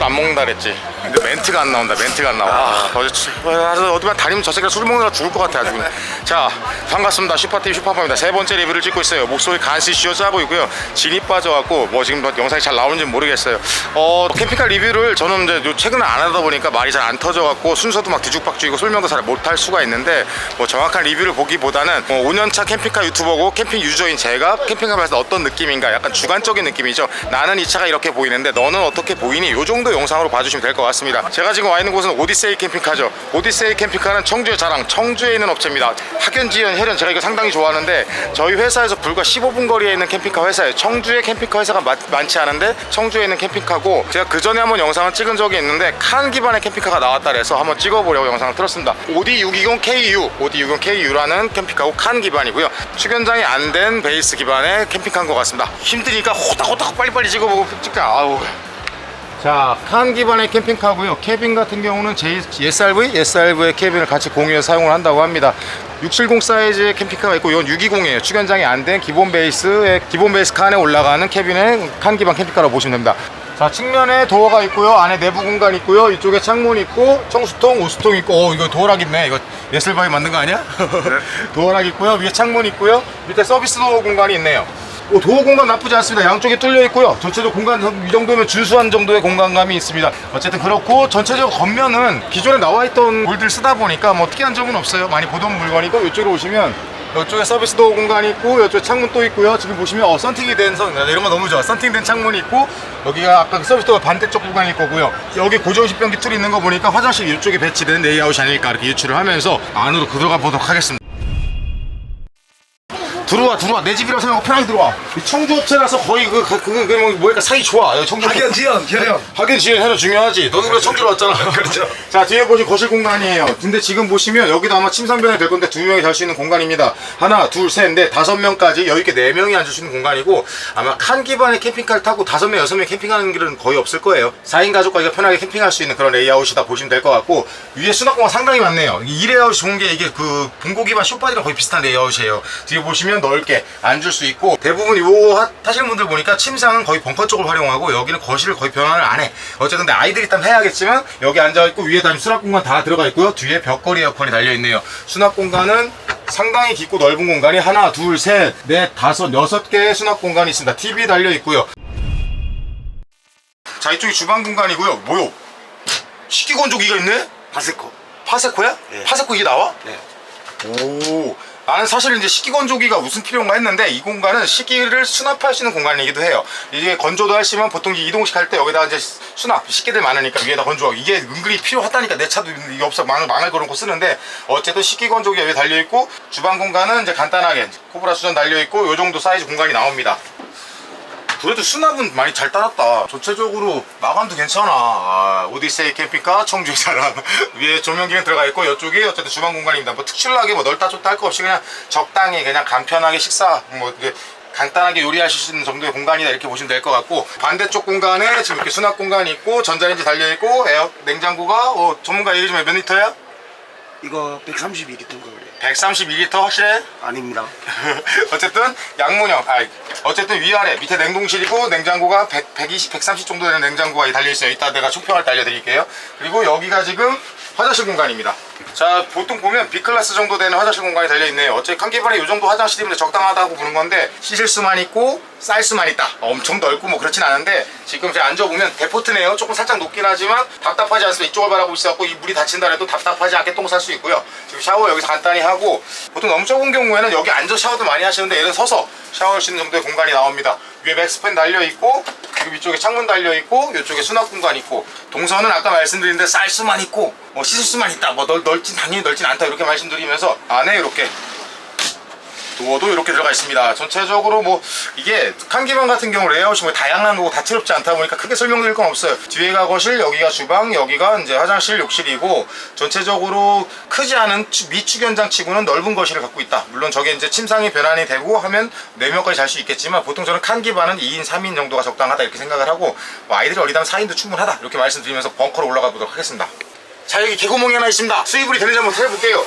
술 안 먹는다 그랬지. 근데 멘트가 안 나온다. 멘트가 안 나와. 어디만 다니면 저 새끼가 술 먹느라 죽을 것 같아 아주 그냥. 자, 반갑습니다. 슈퍼TV 슈퍼파입니다. 세 번째 리뷰를 찍고 있어요. 목소리 간신히 쥐어짜고 있고요. 진이 빠져갖고 뭐 지금 영상이 잘 나오는지 모르겠어요. 캠핑카 리뷰를 저는 이제 최근에 안 하다 보니까 말이 잘 안 터져갖고 순서도 막 뒤죽박죽이고 설명도 잘 못할 수가 있는데, 뭐 정확한 리뷰를 보기보다는 5년차 캠핑카 유튜버고 캠핑 유저인 제가 캠핑카 봤을 때 어떤 느낌인가, 약간 주관적인 느낌이죠. 나는 이 차가 이렇게 보이는데 너는 어떻게 보이니? 요 정도 영상으로 봐주시면 될 것 같습니다. 제가 지금 와 있는 곳은 오디세이 캠핑카죠. 오디세이 캠핑카는 청주의 자랑, 청주에 있는 업체입니다. 학연지연 혜련, 제가 이거 상당히 좋아하는데 저희 회사에서 불과 15분 거리에 있는 캠핑카 회사예요. 청주에 캠핑카 회사가 많지 않은데 청주에 있는 캠핑카고, 제가 그 전에 한번 영상을 찍은 적이 있는데 칸 기반의 캠핑카가 나왔다 그래서 한번 찍어보려고 영상을 틀었습니다. 오디 620KU, 오디 620KU라는 캠핑카고 칸 기반이고요. 축연장이 안 된 베이스 기반의 캠핑카인 것 같습니다. 힘드니까 호닥호닥 빨리빨리 찍어보고 찍자. 아우. 자, 칸 기반의 캠핑카고요. 캐빈 같은 경우는 SRV의 캐빈을 같이 공유해서 사용을 한다고 합니다. 670 사이즈의 캠핑카가 있고, 이건 620이에요. 축연장이 안 된 기본 베이스 칸에 올라가는 캐빈의 칸 기반 캠핑카라고 보시면 됩니다. 자, 측면에 도어가 있고요. 안에 내부 공간 있고요. 이쪽에 창문 있고, 청수통, 오수통 있고, 이거 도어락 있네. 이거 예슬바위 만든 거 아니야? 네. 도어락 있고요. 위에 창문 있고요. 밑에 서비스 도어 공간이 있네요. 도어 공간 나쁘지 않습니다. 양쪽에 뚫려 있고요. 전체적으로 공간 이 정도면 준수한 정도의 공간감이 있습니다. 어쨌든 그렇고, 전체적으로 겉면은 기존에 나와 있던 물들 쓰다 보니까 뭐 특이한 점은 없어요. 많이 보던 물건이고, 이쪽으로 오시면 이쪽에 서비스 도어 공간이 있고, 이쪽에 창문 또 있고요. 지금 보시면 썬팅이 된 이런 거 너무 좋아. 썬팅된 창문이 있고, 여기가 아까 서비스 도어 반대쪽 구간일 거고요. 여기 고정식 변기 툴이 있는 거 보니까 화장실 이쪽에 배치된 레이아웃이 아닐까 이렇게 유추를 하면서 안으로 들어가 보도록 하겠습니다. 들어와. 내 집이라고 생각하고 편하게 들어와. 청주 업체라서 거의 뭐랄까 사이 좋아. 청주 학연지연 혜련 중요하지. 너는 그래 청주로 왔잖아. 그렇죠. 자, 뒤에 보시면 거실 공간이에요. 근데 지금 보시면 여기도 아마 침상변이 될 건데 2명이 잘 수 있는 공간입니다. 하나, 둘, 셋, 넷, 5명까지 여유있게 4명이 앉을 수 있는 공간이고, 아마 칸 기반의 캠핑카를 타고 5명, 6명 캠핑하는 길은 거의 없을 거예요. 4인 가족과 편하게 캠핑할 수 있는 그런 레이아웃이다 보시면 될 것 같고, 위에 수납 공간 상당히 많네요. 이 레이아웃이 좋은 게 이게 봉고 기반 쇼바디랑 거의 비슷한 레이아웃이에요. 뒤에 보시면 넓게 앉을 수 있고, 대부분 요 타시는 분들 보니까 침상은 거의 벙커 쪽을 활용하고 여기는 거실을 거의 변환을 안 해. 어쨌든 근데 아이들이 있다면 해야겠지만 여기 앉아있고, 위에 다 수납 공간 다 들어가 있고요. 뒤에 벽걸이 에어컨이 달려있네요. 수납 공간은 상당히 깊고 넓은 공간이 하나, 둘, 셋, 넷, 다섯, 6개의 수납 공간이 있습니다. TV 달려있고요. 자, 이쪽이 주방 공간이고요. 뭐요? 식기건조기가 있네? 파세코야? 네. 파세코 이게 나와? 네. 오, 나는 사실 이제 식기건조기가 무슨 필요인가 했는데, 이 공간은 식기를 수납할 수 있는 공간이기도 해요. 이게 건조도 하시면 보통 이동식 할 때 여기다가 이제 식기들 많으니까 위에다 건조하고, 이게 은근히 필요하다니까. 내 차도 이게 없어 망을 걸어놓고 쓰는데, 어쨌든 식기건조기가 여기 달려있고, 주방 공간은 이제 간단하게 코브라 수전 달려있고, 요 정도 사이즈 공간이 나옵니다. 그래도 수납은 많이 잘 따랐다. 전체적으로 마감도 괜찮아. 오디세이 캠핑카 청주의 자랑. 위에 조명기는 들어가 있고, 이쪽이 어쨌든 주방 공간입니다. 뭐 특출나게 뭐 넓다 좁다 할 거 없이 그냥 적당히 그냥 간편하게 식사 간단하게 요리하실 수 있는 정도의 공간이다 이렇게 보시면 될 것 같고, 반대쪽 공간에 지금 이렇게 수납 공간이 있고, 전자레인지 달려있고, 냉장고가 전문가 얘기 좀 해. 몇 리터야? 이거 132리터인 거예요. 132리터 확실해? 아닙니다. 어쨌든 양문형, 어쨌든 위아래 밑에 냉동실이고, 냉장고가 120, 130 정도 되는 냉장고가 달려있어요. 이따 내가 총평할 때 알려드릴게요. 그리고 여기가 지금 화장실 공간입니다. 자, 보통 보면 B클래스 정도 되는 화장실 공간이 달려있네요. 어차피 칸 기반에 이 정도 화장실이면 적당하다고 보는 건데, 씻을 수만 있고 쌀 수만 있다. 엄청 넓고 뭐 그렇진 않은데, 지금 제가 앉아보면 데포트네요. 조금 살짝 높긴 하지만 답답하지 않습니다. 이쪽을 바라보고 있어갖고 이 물이 닫힌다 해도 답답하지 않게 똥 쌀 수 있고요. 지금 샤워 여기서 간단히 하고, 보통 너무 좁은 경우에는 여기 앉아 샤워도 많이 하시는데, 얘는 서서 샤워할 수 있는 정도의 공간이 나옵니다. 위에 맥스팬 달려있고, 그리고 이쪽에 창문 달려있고, 이쪽에 수납 공간 있고, 동선은 아까 말씀드린 대로 쌀 수만 있고 씻을 수만 있다, 당연히 넓진 않다 이렇게 말씀드리면서, 안에 이렇게 도어도 이렇게 들어가 있습니다. 전체적으로 뭐 이게 칸 기반 같은 경우 레이아웃이 뭐 다양한 거고 다채롭지 않다 보니까 크게 설명드릴 건 없어요. 뒤에가 거실, 여기가 주방, 여기가 이제 화장실, 욕실이고, 전체적으로 크지 않은 미축연장 치고는 넓은 거실을 갖고 있다. 물론 저게 이제 침상이 변환이 되고 하면 4명까지 잘 수 있겠지만, 보통 저는 칸 기반은 2인, 3인 정도가 적당하다 이렇게 생각을 하고, 뭐 아이들이 어리다면 4인도 충분하다 이렇게 말씀드리면서 벙커로 올라가 보도록 하겠습니다. 자, 여기 개구멍이 하나 있습니다. 수입물이 되는지 한번 해볼게요.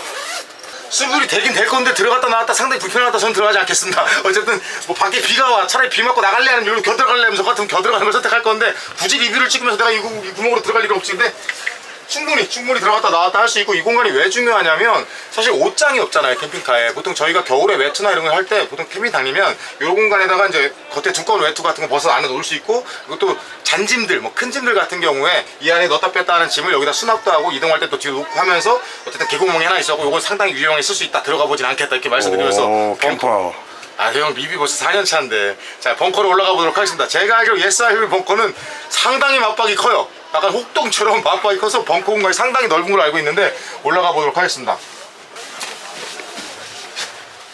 수분이 되긴 될 건데 들어갔다 나왔다 상당히 불편하다. 저는 들어가지 않겠습니다. 어쨌든 뭐 밖에 비가 와 차라리 비 맞고 나갈래 하는 이유로 겨들어갈래 하면서 저 같으면 겨들어가는 걸 선택할 건데 굳이 리뷰를 찍으면서 내가 이 구멍으로 들어갈 일은 없지. 근데 충분히 들어갔다 나왔다 할 수 있고, 이 공간이 왜 중요하냐면 사실 옷장이 없잖아요 캠핑카에. 보통 저희가 겨울에 외투나 이런 걸 할 때 보통 캠핑 다니면 이 공간에다가 이제 겉에 두꺼운 외투 같은 거 벗어 안에 놓을 수 있고, 그리고 또 잔짐들 뭐 큰 짐들 같은 경우에 이 안에 넣었다 뺐다 하는 짐을 여기다 수납도 하고 이동할 때 또 뒤로 놓고 하면서 어쨌든 개구멍이 하나 있었고 이걸 상당히 유용하게 쓸 수 있다. 들어가 보진 않겠다 이렇게 말씀드리면서 캠퍼. 아, 형 리뷰 벌써 4년 차인데. 자, 벙커로 올라가 보도록 하겠습니다. 제가 알기로 예스아이비 벙커는 상당히 맞박이 커요. 약간 혹동처럼 맞박이 커서 벙커 공간이 상당히 넓은 걸로 알고 있는데 올라가 보도록 하겠습니다.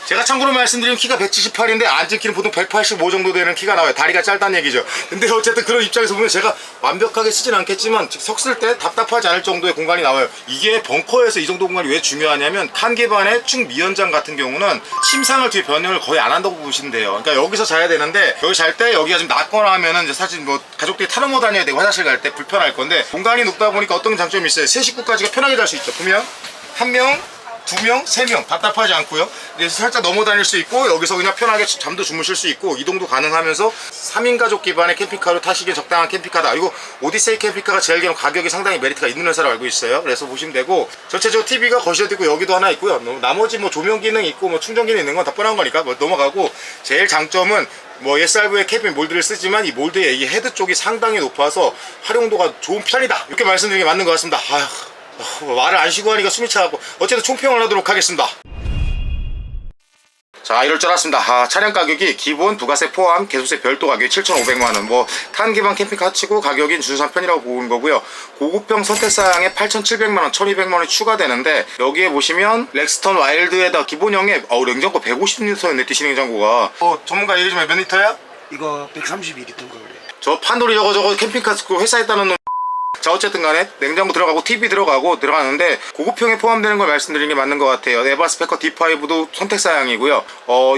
제가 참고로 말씀드리면 키가 178인데 앉은 키는 보통 185 정도 되는 키가 나와요. 다리가 짧다는 얘기죠. 근데 어쨌든 그런 입장에서 보면 제가 완벽하게 쓰진 않겠지만 섰을 때 답답하지 않을 정도의 공간이 나와요. 이게 벙커에서 이 정도 공간이 왜 중요하냐면 칸 기반의 충 미연장 같은 경우는 침상을 뒤에 변형을 거의 안 한다고 보시면 돼요. 그러니까 여기서 자야 되는데 여기 잘 때 여기가 좀 낮거나 하면은 이제 사실 뭐 가족들이 타르모 다녀야 되고 화장실 갈 때 불편할 건데, 공간이 높다 보니까 어떤 장점이 있어요. 세 식구까지가 편하게 잘 수 있죠. 보면 한 명, 두 명, 세 명 답답하지 않고요. 그래서 살짝 넘어 다닐 수 있고 여기서 그냥 편하게 잠도 주무실 수 있고 이동도 가능하면서 3인 가족 기반의 캠핑카로 타시기에 적당한 캠핑카다. 그리고 오디세이 캠핑카가 제일 가격이 상당히 메리트가 있는 회사로 알고 있어요. 그래서 보시면 되고, 전체적으로 TV가 거실에도 있고 여기도 하나 있고요. 나머지 뭐 조명 기능 있고 뭐 충전 기능 있는 건 다 뻔한 거니까 뭐 넘어가고, 제일 장점은 뭐 SRV의 캐빈 몰드를 쓰지만 이 몰드의 이 헤드 쪽이 상당히 높아서 활용도가 좋은 편이다. 이렇게 말씀드리는 게 맞는 것 같습니다. 아휴, 말을 안 쉬고 하니까 숨이 차갖고 어쨌든 총평을 하도록 하겠습니다. 자, 이럴 줄 알았습니다. 차량 가격이 기본 부가세 포함 개소세 별도 가격이 7,500만원, 뭐 탄 기반 캠핑카 치고 가격이 준수한 편이라고 보는 거고요. 고급형 선택사양에 8,700만원 1,200만원이 추가되는데, 여기에 보시면 렉스턴 와일드에다 기본형에 냉장고 150리터였네. DC 냉장고가 전문가 얘기 좀 해. 몇 리터야? 이거 132리터인 거 그래. 저 판돌이 저거 캠핑카 회사에 따는 놈. 자, 어쨌든 간에 냉장고 들어가고 TV 들어가는데 고급형에 포함되는 걸 말씀드리는 게 맞는 것 같아요. 에바스페커 D5도 선택사양이고요.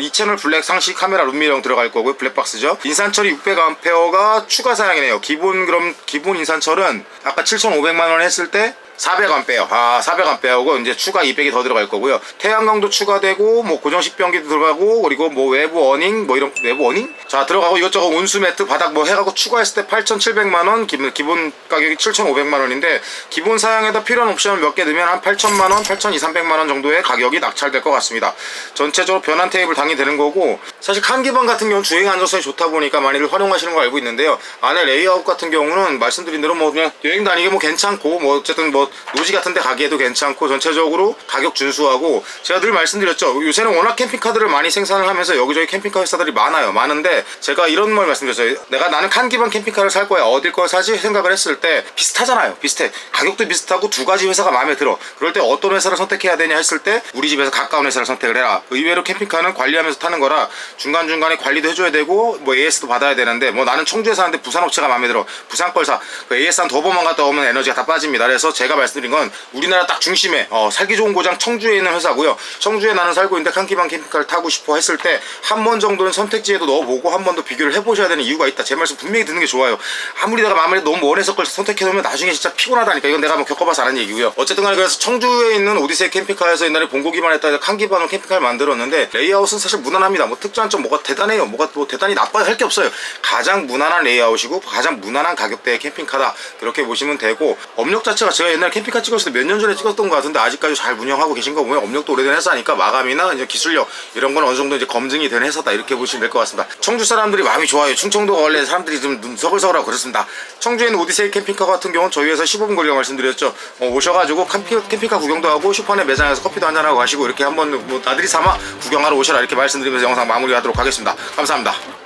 이 채널 블랙 상시 카메라 룸미러형 들어갈 거고요. 블랙박스죠. 인산철이 600A가 추가 사양이네요. 기본 인산철은 아까 7,500만원 했을 때 400A, 400A고 이제 추가 200이 더 들어갈 거고요. 태양광도 추가되고 뭐 고정식 변기도 들어가고, 그리고 뭐 외부 어닝 뭐 이런 외부 어닝 자 들어가고, 이것저것 온수 매트 바닥 뭐 해가고 추가했을 때 8,700만원, 기본 가격이 7,500만원인데 기본 사양에다 필요한 옵션을 몇 개 넣으면 한 8,000만원, 8,200~300만원 정도의 가격이 낙찰될 것 같습니다. 전체적으로 변환 테이블 당연히 되는 거고, 사실 칸 기반 같은 경우는 주행 안정성이 좋다 보니까 많이들 활용하시는 거 알고 있는데요. 안에 레이아웃 같은 경우는 말씀드린 대로 뭐 그냥 여행 다니기 뭐 괜찮고, 뭐 어쨌든 뭐 노지 같은 데 가기에도 괜찮고, 전체적으로 가격 준수하고, 제가 늘 말씀드렸죠. 요새는 워낙 캠핑카들을 많이 생산을 하면서 여기저기 캠핑카 회사들이 많은데 제가 이런 말 말씀드렸어요. 나는 칸 기반 캠핑카를 살 거야, 어딜 걸 사지 생각을 했을 때 비슷하잖아요. 비슷해. 가격도 비슷하고 두 가지 회사가 마음에 들어. 그럴 때 어떤 회사를 선택해야 되냐 했을 때 우리 집에서 가까운 회사를 선택을 해라. 의외로 캠핑카는 관리하면서 타는 거라 중간중간에 관리도 해줘야 되고 뭐 AS도 받아야 되는데, 뭐 나는 청주에 사는데 부산 업체가 마음에 들어, 부산 걸 사. 그 AS 한 도보만 갔다 오면 에너지가 다 빠집니다. 그래서 제가 말씀드린 건 우리나라 딱 중심에 살기 좋은 고장 청주에 있는 회사고요. 청주에 나는 살고 있는데 칸 기반 캠핑카를 타고 싶어 했을 때 한 번 정도는 선택지에도 넣어보고 한 번 더 비교를 해보셔야 되는 이유가 있다. 제 말씀 분명히 듣는 게 좋아요. 아무리 내가 마음에 너무 원해서 걸 선택해놓으면 나중에 진짜 피곤하다니까. 이건 내가 한번 겪어봐서 아는 얘기고요. 어쨌든 간에 그래서 청주에 있는 오디세이 캠핑카에서 옛날에 본고기만 했다 칸 기반으로 캠핑카를 만들었는데, 레이아웃은 사실 무난합니다. 뭐 특장점 뭐가 대단해요. 뭐가 뭐 대단히 나빠야 할 게 없어요. 가장 무난한 레이아웃이고 가장 무난한 가격대의 캠핑카다. 그렇게 보시면 되고, 업력 자체가 제가 옛날 캠핑카 찍었을 때 몇 년 전에 찍었던 것 같은데 아직까지 잘 운영하고 계신 거 보면 업력도 오래된 회사니까 마감이나 이제 기술력 이런 건 어느 정도 이제 검증이 된 회사다. 이렇게 보시면 될 것 같습니다. 청주 사람들이 마음이 좋아요. 충청도가 원래 사람들이 좀 눈 서글서글하고 그렇습니다. 청주에 있는 오디세이 캠핑카 같은 경우는 저희 회사 15분 거리라고 말씀드렸죠. 오셔가지고 캠핑카 구경도 하고 슈퍼넷 매장에서 커피도 한잔하고 가시고, 이렇게 한번 뭐 나들이 삼아 구경하러 오셔라 이렇게 말씀드리면서 영상 마무리하도록 하겠습니다. 감사합니다.